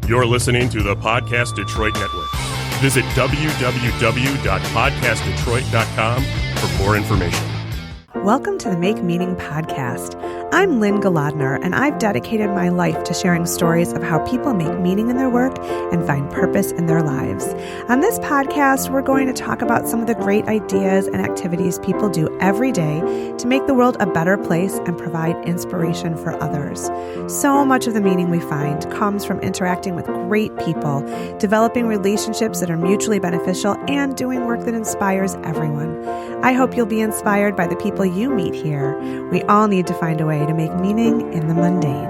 You're listening to the Podcast Detroit Network. Visit www.podcastdetroit.com for more information. Welcome to the Make Meaning Podcast. I'm Lynn Galadner, and I've dedicated my life to sharing stories of how people make meaning in their work and find purpose in their lives. On this podcast, we're going to talk about some of the great ideas and activities people do every day to make the world a better place and provide inspiration for others. So much of the meaning we find comes from interacting with great people, developing relationships that are mutually beneficial, and doing work that inspires everyone. I hope you'll be inspired by the people you meet here. We all need to find a way to make meaning in the mundane.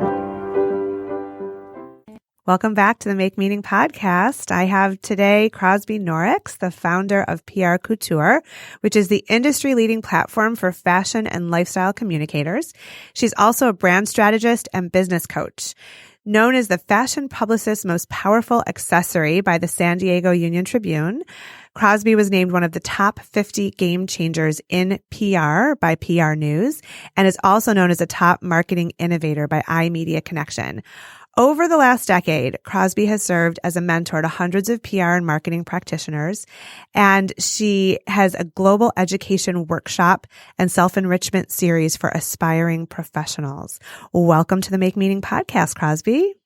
Welcome back to the Make Meaning Podcast. I have today Crosby Noricks, the founder of PR Couture, which is the industry-leading platform for fashion and lifestyle communicators. She's also a brand strategist and business coach. Known as the fashion publicist's most powerful accessory by the San Diego Union-Tribune, Crosby was named one of the top 50 game changers in PR by PR News and is also known as a top marketing innovator by iMediaConnection. Over the last decade, Crosby has served as a mentor to hundreds of PR and marketing practitioners, and she has a global education workshop and self-enrichment series for aspiring professionals. Welcome to the Make Meaning Podcast, Crosby.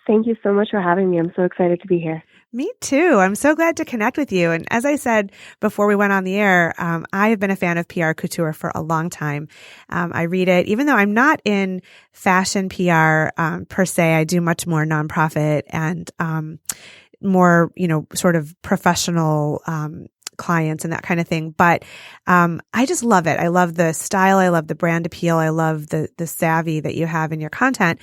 Thank you so much for having me. I'm so excited to be here. Me too. I'm so glad to connect with you. And as I said before we went on the air, I have been a fan of PR Couture for a long time. I read it, even though I'm not in fashion PR per se. I do much more nonprofit and more, sort of professional clients and that kind of thing. But I just love it. I love the style. I love the brand appeal. I love the savvy that you have in your content.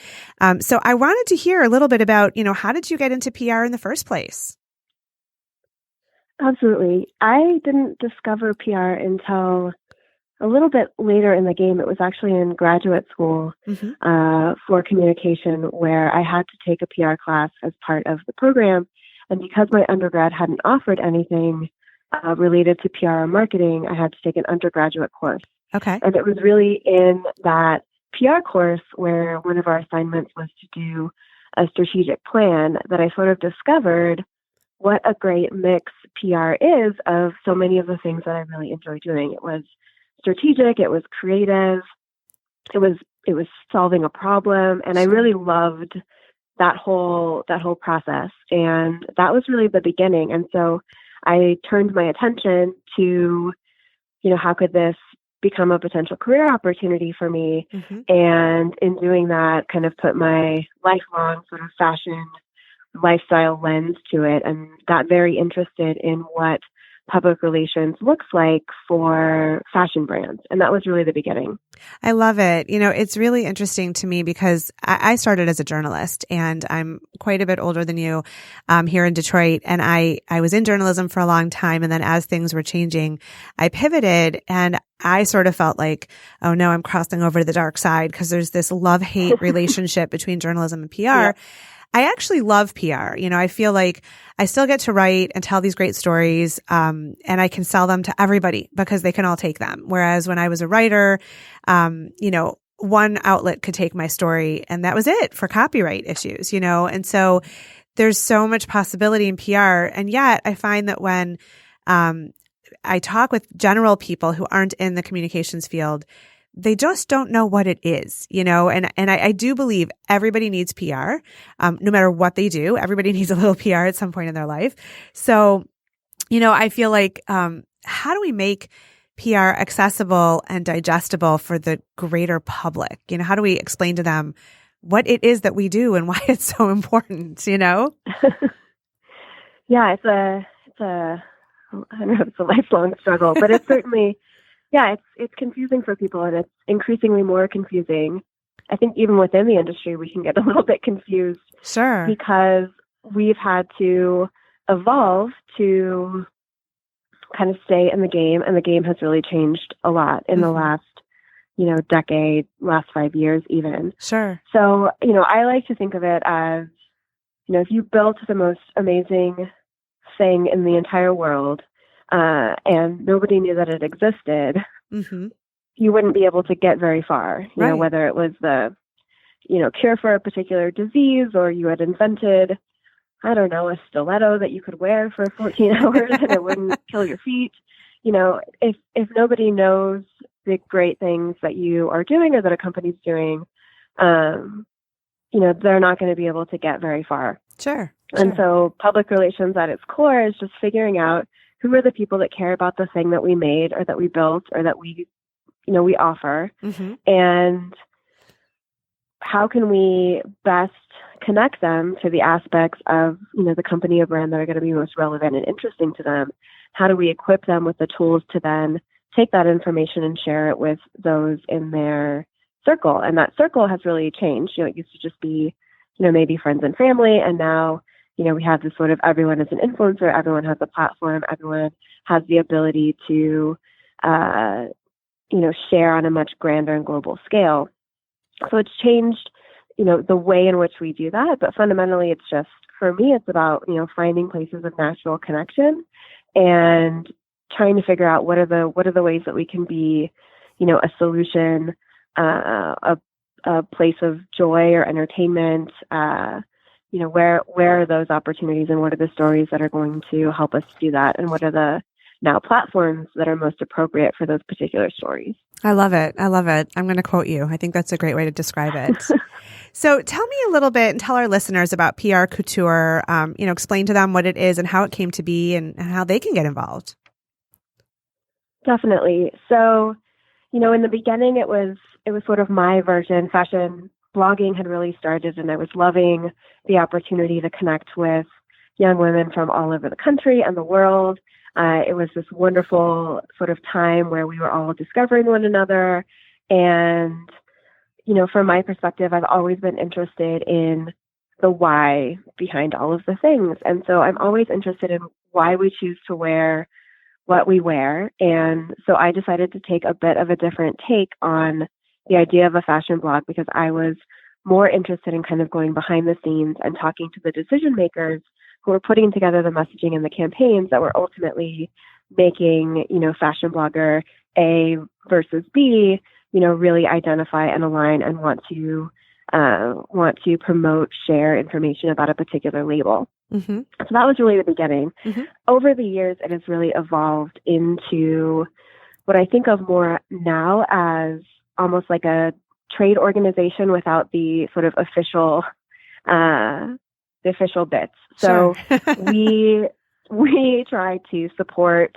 So I wanted to hear a little bit about, how did you get into PR in the first place? Absolutely. I didn't discover PR until a little bit later in the game. It was actually in graduate school for communication, where I had to take a PR class as part of the program. And because my undergrad hadn't offered anything related to PR or marketing, I had to take an undergraduate course. Okay. And it was really in that PR course where one of our assignments was to do a strategic plan that I sort of discovered what a great mix PR is of so many of the things that I really enjoy doing. It was strategic, it was creative, it was solving a problem, and I really loved that whole process. And that was really the beginning. And so I turned my attention to, how could this become a potential career opportunity for me? And in doing that, kind of put my lifelong sort of fashion lifestyle lens to it, and got very interested in what public relations looks like for fashion brands. And that was really the beginning. I love it. It's really interesting to me because I started as a journalist, and I'm quite a bit older than you here in Detroit. And I was in journalism for a long time. And then as things were changing, I pivoted, and I sort of felt like, oh no, I'm crossing over to the dark side because there's this love-hate relationship between journalism and PR. Yeah. I actually love PR. I feel like I still get to write and tell these great stories, and I can sell them to everybody because they can all take them. Whereas when I was a writer, one outlet could take my story and that was it for copyright issues, and so there's so much possibility in PR. And yet I find that when I talk with general people who aren't in the communications field, they just don't know what it is, and I do believe everybody needs PR, no matter what they do. Everybody needs a little PR at some point in their life. So, I feel like, how do we make PR accessible and digestible for the greater public? How do we explain to them what it is that we do and why it's so important, Yeah, I don't know if it's a lifelong struggle, but it's certainly, it's confusing for people, and it's increasingly more confusing. I think even within the industry, we can get a little bit confused. Sure. Because we've had to evolve to kind of stay in the game, and the game has really changed a lot in the last, decade, last 5 years even. Sure. So, I like to think of it as, if you built the most amazing thing in the entire world, and nobody knew that it existed, you wouldn't be able to get very far, right. Whether it was the, cure for a particular disease, or you had invented, I don't know, a stiletto that you could wear for 14 hours and it wouldn't kill your feet. If nobody knows the great things that you are doing or that a company's doing, they're not going to be able to get very far. Sure. And so public relations at its core is just figuring out who are the people that care about the thing that we made or that we built or that we offer. Mm-hmm. And how can we best connect them to the aspects of, the company or brand that are going to be most relevant and interesting to them? How do we equip them with the tools to then take that information and share it with those in their circle? And that circle has really changed. It used to just be, maybe friends and family. And now, we have this sort of everyone is an influencer, everyone has a platform, everyone has the ability to, share on a much grander and global scale. So it's changed, the way in which we do that. But fundamentally, it's just, for me, it's about, finding places of natural connection and trying to figure out what are the ways that we can be, a solution, a place of joy or entertainment. Where are those opportunities and what are the stories that are going to help us do that? And what are the now platforms that are most appropriate for those particular stories? I love it. I'm going to quote you. I think that's a great way to describe it. So tell me a little bit and tell our listeners about PR Couture, explain to them what it is and how it came to be and how they can get involved. Definitely. So, in the beginning, it was sort of my version. Fashion blogging had really started, and I was loving the opportunity to connect with young women from all over the country and the world. It was this wonderful sort of time where we were all discovering one another. And, from my perspective, I've always been interested in the why behind all of the things. And so I'm always interested in why we choose to wear what we wear. And so I decided to take a bit of a different take on the idea of a fashion blog because I was more interested in kind of going behind the scenes and talking to the decision makers who were putting together the messaging and the campaigns that were ultimately making, fashion blogger A versus B, really identify and align and want to promote, share information about a particular label. Mm-hmm. So that was really the beginning. Mm-hmm. Over the years, it has really evolved into what I think of more now as almost like a trade organization without the sort of official bits. So Sure. we try to support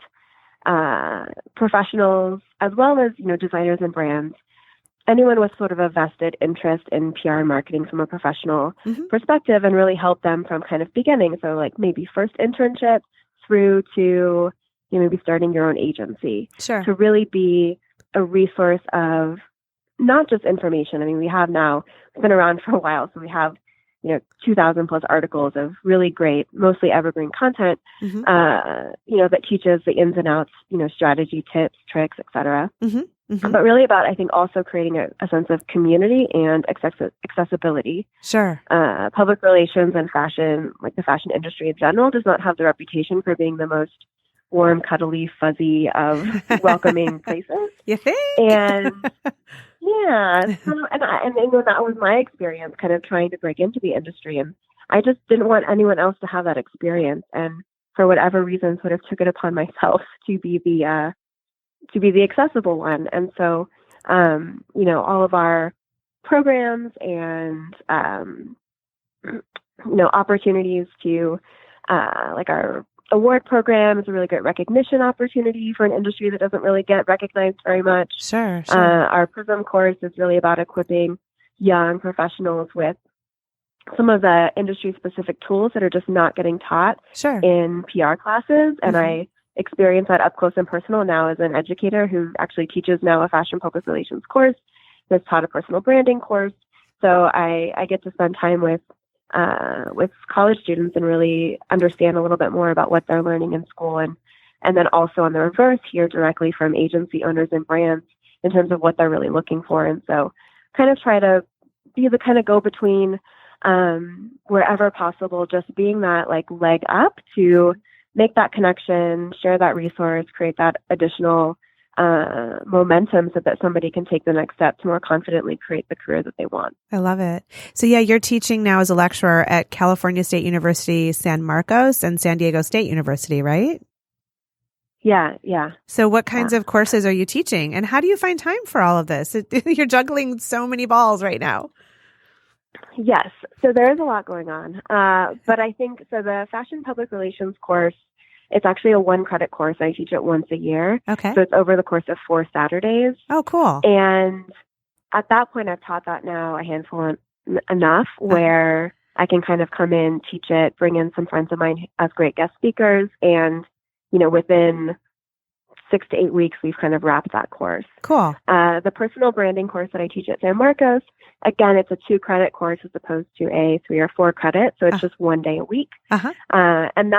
professionals as well as, designers and brands, anyone with sort of a vested interest in PR and marketing from a professional Mm-hmm. perspective and really help them from kind of beginning. So like maybe first internship through to maybe starting your own agency. Sure. To really be a resource of not just information. I mean, we have now been around for a while, so we have 2,000 plus articles of really great, mostly evergreen content, Mm-hmm. That teaches the ins and outs, strategy, tips, tricks, etc. Mm-hmm. Mm-hmm. But really about, I think, also creating a sense of community and accessibility. Sure. Public relations and fashion, like the fashion industry in general, does not have the reputation for being the most warm, cuddly, fuzzy of welcoming places. You think? And yeah, so, and that was my experience kind of trying to break into the industry. And I just didn't want anyone else to have that experience. And for whatever reason, sort of took it upon myself to be the accessible one. And so, all of our programs and, opportunities to, like our award program is a really great recognition opportunity for an industry that doesn't really get recognized very much. Sure. Our PRISM course is really about equipping young professionals with some of the industry-specific tools that are just not getting taught Sure. in PR classes. And Mm-hmm. I experience that up close and personal now as an educator who actually teaches now a fashion public relations course, has taught a personal branding course. So I get to spend time with college students and really understand a little bit more about what they're learning in school. And then also on the reverse, hear directly from agency owners and brands in terms of what they're really looking for. And so kind of try to be the kind of go-between wherever possible, just being that like leg up to make that connection, share that resource, create that additional momentum so that somebody can take the next step to more confidently create the career that they want. I love it. So yeah, you're teaching now as a lecturer at California State University, San Marcos, and San Diego State University, right? Yeah. So what kinds of courses are you teaching, and how do you find time for all of this? You're juggling so many balls right now. Yes. So there is a lot going on. But I think, so the fashion public relations course, it's actually a 1-credit course. I teach it once a year. Okay. So it's over the course of 4 Saturdays. Oh, cool. And at that point, I've taught that now a handful enough where I can kind of come in, teach it, bring in some friends of mine as great guest speakers. And, within 6 to 8 weeks, we've kind of wrapped that course. Cool. The personal branding course that I teach at San Marcos, again, it's a 2-credit course as opposed to a 3 or 4 credit. So it's just 1 day a week. And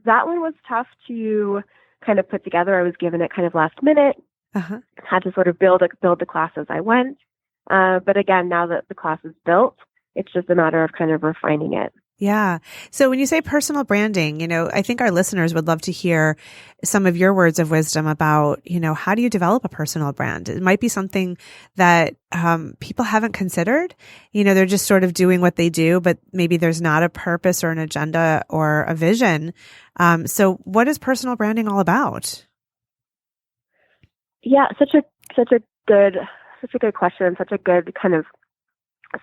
that one was tough to kind of put together. I was given it kind of last minute. Had to sort of build the class as I went. But again, now that the class is built, it's just a matter of kind of refining it. Yeah. So when you say personal branding, I think our listeners would love to hear some of your words of wisdom about, how do you develop a personal brand? It might be something that people haven't considered. They're just sort of doing what they do, but maybe there's not a purpose or an agenda or a vision. So what is personal branding all about? Yeah, such a good question, such a good kind of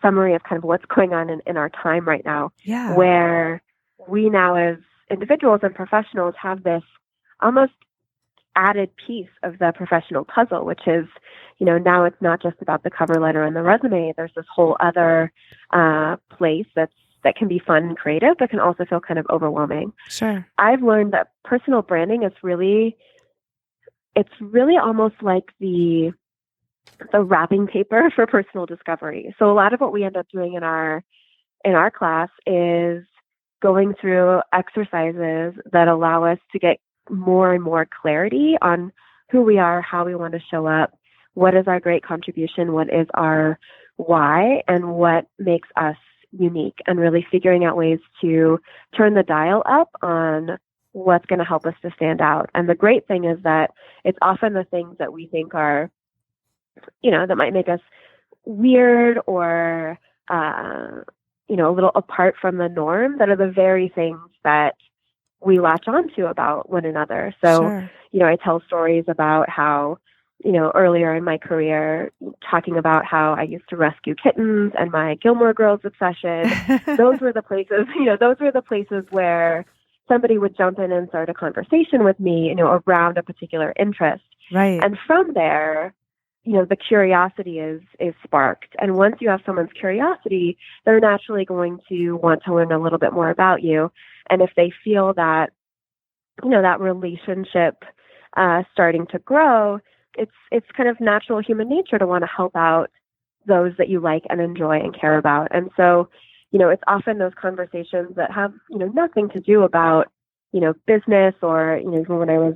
summary of kind of what's going on in our time right now, where we now as individuals and professionals have this almost added piece of the professional puzzle, which is, now it's not just about the cover letter and the resume. There's this whole other place that can be fun and creative, but can also feel kind of overwhelming. Sure. I've learned that personal branding is really almost like the wrapping paper for personal discovery. So a lot of what we end up doing in our class is going through exercises that allow us to get more and more clarity on who we are, how we want to show up, what is our great contribution, what is our why, and what makes us unique, and really figuring out ways to turn the dial up on what's going to help us to stand out. And the great thing is that it's often the things that we think are, that might make us weird or, a little apart from the norm, that are the very things that we latch onto about one another. So, Sure. I tell stories about how, earlier in my career, talking about how I used to rescue kittens and my Gilmore Girls obsession. Those were the places where somebody would jump in and start a conversation with me, around a particular interest. Right. And from there, the curiosity is sparked. And once you have someone's curiosity, they're naturally going to want to learn a little bit more about you. And if they feel that, that relationship starting to grow, it's kind of natural human nature to want to help out those that you like and enjoy and care about. And so, it's often those conversations that have, nothing to do about, business or, even when I was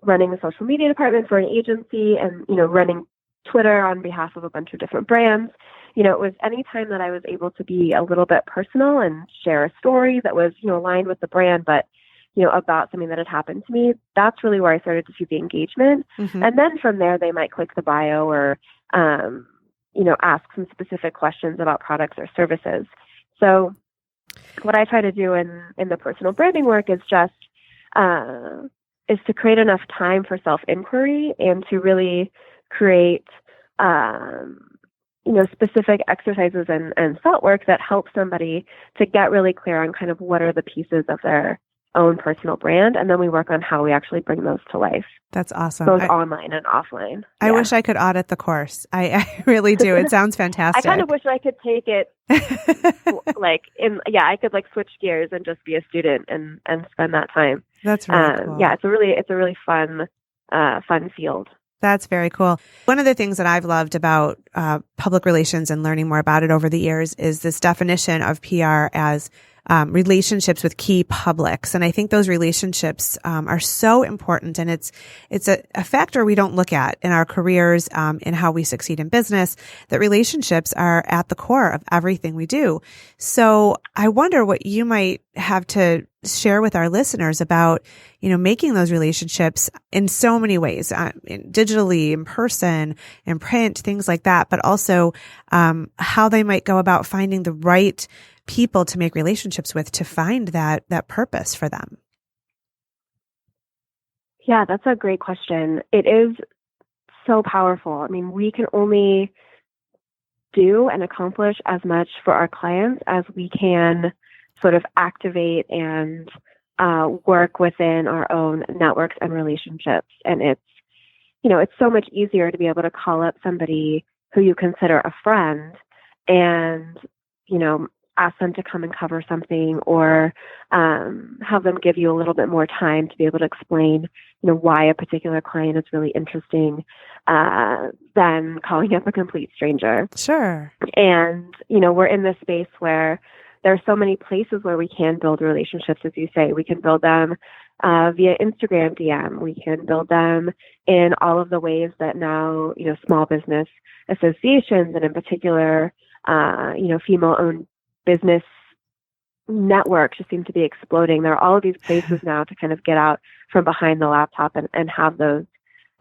running the social media department for an agency and, running Twitter on behalf of a bunch of different brands, it was any time that I was able to be a little bit personal and share a story that was, aligned with the brand, but, about something that had happened to me. That's really where I started to see the engagement. And then from there, they might click the bio or, ask some specific questions about products or services. So what I try to do in the personal branding work is just, is to create enough time for self-inquiry and to really create, specific exercises and thought work that help somebody to get really clear on kind of what are the pieces of their own personal brand. And then we work on how we actually bring those to life. That's awesome. Both online and offline. I wish I could audit the course. I really do. It sounds fantastic. I kind of wish I could take it I could switch gears and just be a student and spend that time. That's really cool. Yeah, it's a really fun field. That's very cool. One of the things that I've loved about public relations and learning more about it over the years is this definition of PR as relationships with key publics. And I think those relationships are so important. And it's a factor we don't look at in our careers, in how we succeed in business, that relationships are at the core of everything we do. So I wonder what you might have to share with our listeners about, making those relationships in so many ways, digitally, in person, in print, things like that, but also how they might go about finding the right people to make relationships with to find that purpose for them. Yeah, that's a great question. It is so powerful. I mean, we can only do and accomplish as much for our clients as we can sort of activate and work within our own networks and relationships. And it's so much easier to be able to call up somebody who you consider a friend and, ask them to come and cover something, or have them give you a little bit more time to be able to explain, why a particular client is really interesting, than calling up a complete stranger. Sure. And, we're in this space where there are so many places where we can build relationships, as you say. We can build them via Instagram DM. We can build them in all of the ways that now, small business associations, and in particular, female-owned business networks just seem to be exploding. There are all of these places now to kind of get out from behind the laptop and have those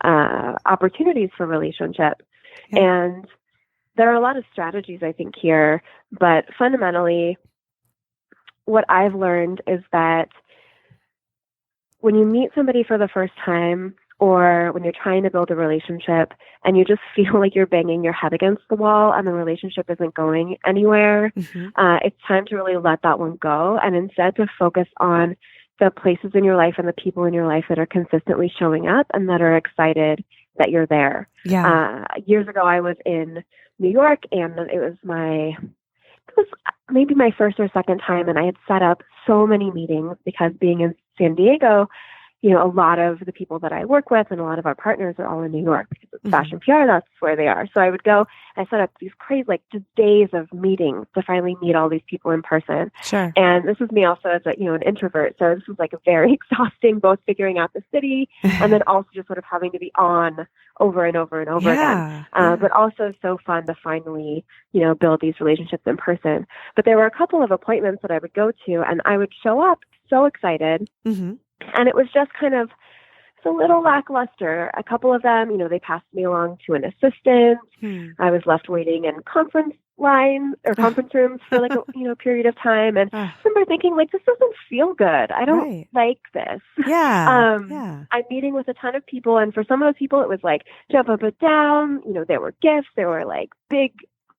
opportunities for relationship. Yeah. And there are a lot of strategies, I think, here, but fundamentally, what I've learned is that when you meet somebody for the first time, or when you're trying to build a relationship and you just feel like you're banging your head against the wall and the relationship isn't going anywhere, it's time to really let that one go, and instead to focus on the places in your life and the people in your life that are consistently showing up and that are excited that you're there. Yeah. Years ago, I was in New York, and it was maybe my first or second time, and I had set up so many meetings because being in San Diego, a lot of the people that I work with and a lot of our partners are all in New York because it's fashion PR. That's where they are. So I would go, I set up these crazy, just days of meetings to finally meet all these people in person. Sure. And this was me also as an introvert. So this was very exhausting, both figuring out the city and then also just sort of having to be on over and over and over again. But also so fun to finally, build these relationships in person. But there were a couple of appointments that I would go to, and I would show up so excited. And it was just kind of, it's a little lackluster. A couple of them, they passed me along to an assistant. I was left waiting in conference lines or conference rooms for a period of time. And I remember thinking, this doesn't feel good. I don't like this. Yeah. I'm meeting with a ton of people. And for some of those people, it was jump up and down. There were gifts. There were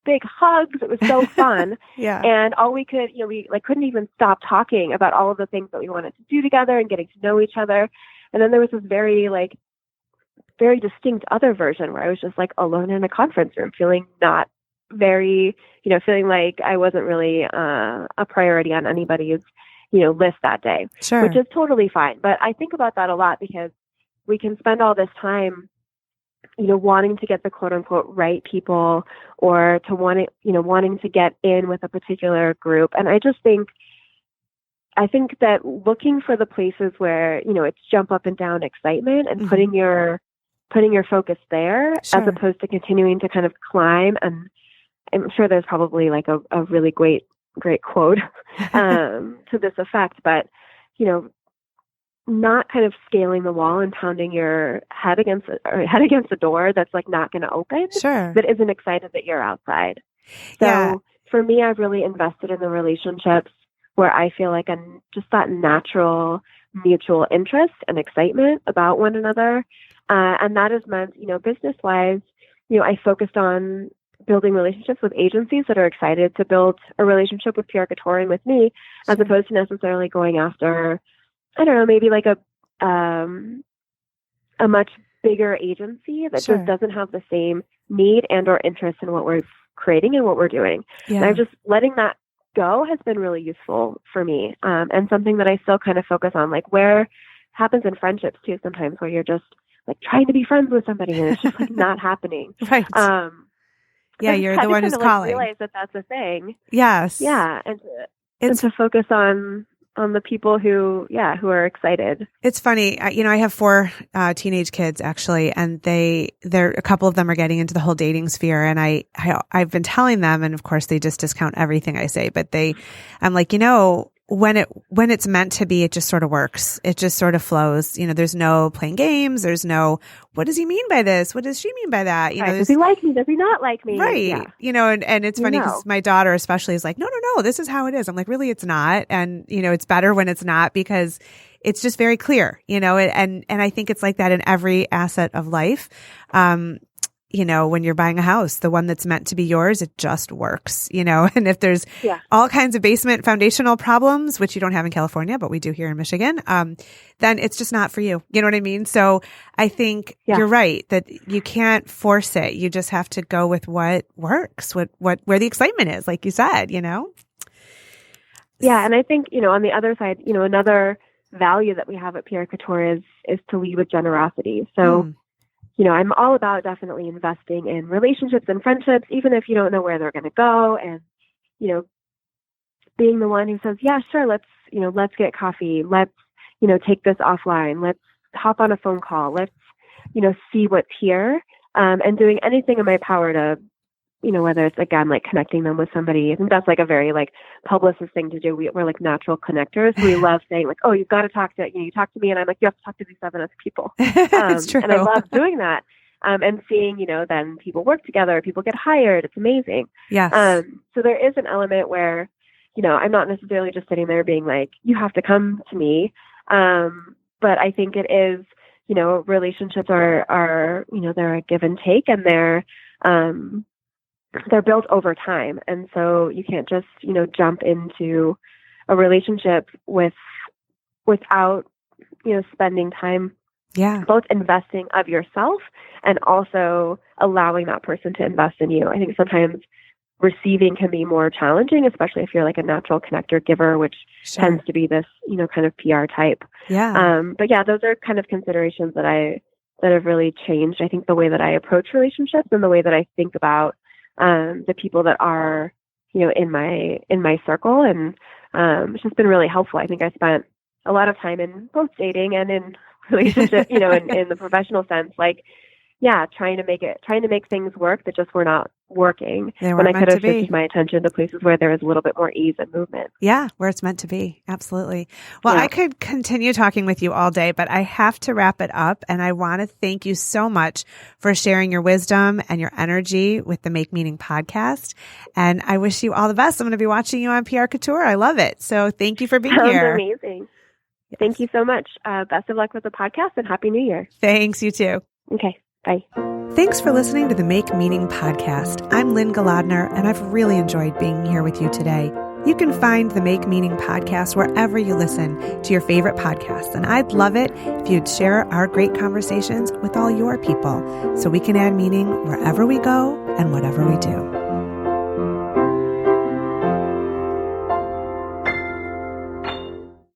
big hugs. It was so fun. Yeah. And all we could, we couldn't even stop talking about all of the things that we wanted to do together and getting to know each other. And then there was this very distinct other version where I was just alone in a conference room, feeling not very, feeling like I wasn't really a priority on anybody's, list that day, Sure. which is totally fine. But I think about that a lot because we can spend all this time wanting to get the quote unquote right people, or to wanting to get in with a particular group. And I think that looking for the places where, it's jump up and down excitement and putting your focus there, Sure. as opposed to continuing to kind of climb. And I'm sure there's probably a really great quote to this effect, but, not kind of scaling the wall and pounding your head against the door that's not going to open, Sure. that isn't excited that you're outside. So for me, I've really invested in the relationships where I feel like I'm just that natural mutual interest and excitement about one another. And that has meant, business-wise, I focused on building relationships with agencies that are excited to build a relationship with PR Couture and with me, as opposed to necessarily going after, I don't know, maybe a much bigger agency that just doesn't have the same need and or interest in what we're creating and what we're doing. Yeah. And I'm just letting that go has been really useful for me, and something that I still kind of focus on, where happens in friendships too, sometimes where you're just trying to be friends with somebody and it's just not happening. Right. You're the one who's calling. Realize that that's a thing. Yes. Yeah. And and to focus on the people who are excited. It's funny. I have 4 teenage kids actually, and they're a couple of them are getting into the whole dating sphere. And I've been telling them, and of course they just discount everything I say, but I'm like, when it's meant to be, it just sort of works. It just sort of flows. There's no playing games. There's no, what does he mean by this? What does she mean by that? Does he like me? Does he not like me? Right. Yeah. And it's funny because my daughter especially is like, no, this is how it is. I'm like, really, it's not. And, it's better when it's not because it's just very clear, and I think it's like that in every asset of life. When you're buying a house, the one that's meant to be yours, it just works, and if there's all kinds of basement foundational problems, which you don't have in California, but we do here in Michigan, then it's just not for you. You know what I mean? So I think you're right that you can't force it. You just have to go with what works, where the excitement is, like you said, Yeah. And I think, on the other side, another value that we have at PR Couture is to lead with generosity. So, I'm all about definitely investing in relationships and friendships, even if you don't know where they're going to go. And, being the one who says, yeah, sure, let's get coffee. Let's, take this offline. Let's hop on a phone call. Let's, see what's here. And doing anything in my power to, whether it's, again, like connecting them with somebody. I think that's like a very like publicist thing to do. We're like natural connectors. We love saying like, oh, you've got to talk to, you talk to me. And I'm like, you have to talk to these 7 other people. It's true. And I love doing that. And seeing, then people work together, people get hired. It's amazing. Yes. So there is an element where, I'm not necessarily just sitting there being like, you have to come to me. But I think it is, relationships are, they're a give and take, and they're built over time. And so you can't just, jump into a relationship without, spending time, both investing of yourself and also allowing that person to invest in you. I think sometimes receiving can be more challenging, especially if you're like a natural connector giver, which tends to be this, kind of PR type. Yeah. But yeah, those are kind of considerations that have really changed. I think the way that I approach relationships and the way that I think about the people that are, in my circle. And it's just been really helpful. I think I spent a lot of time in both dating and in relationship, in the professional sense, like, trying to make things work that just were not working when I could have shifted my attention to places where there was a little bit more ease and movement. Yeah, where it's meant to be. Absolutely. Well, I could continue talking with you all day, but I have to wrap it up. And I want to thank you so much for sharing your wisdom and your energy with the Make Meaning podcast. And I wish you all the best. I'm going to be watching you on PR Couture. I love it. So thank you for being here. Amazing. Yes. Thank you so much. Best of luck with the podcast and Happy New Year. Thanks. You too. Okay. Bye. Thanks for listening to the Make Meaning podcast. I'm Lynn Galadner, and I've really enjoyed being here with you today. You can find the Make Meaning podcast wherever you listen to your favorite podcasts, and I'd love it if you'd share our great conversations with all your people so we can add meaning wherever we go and whatever we do.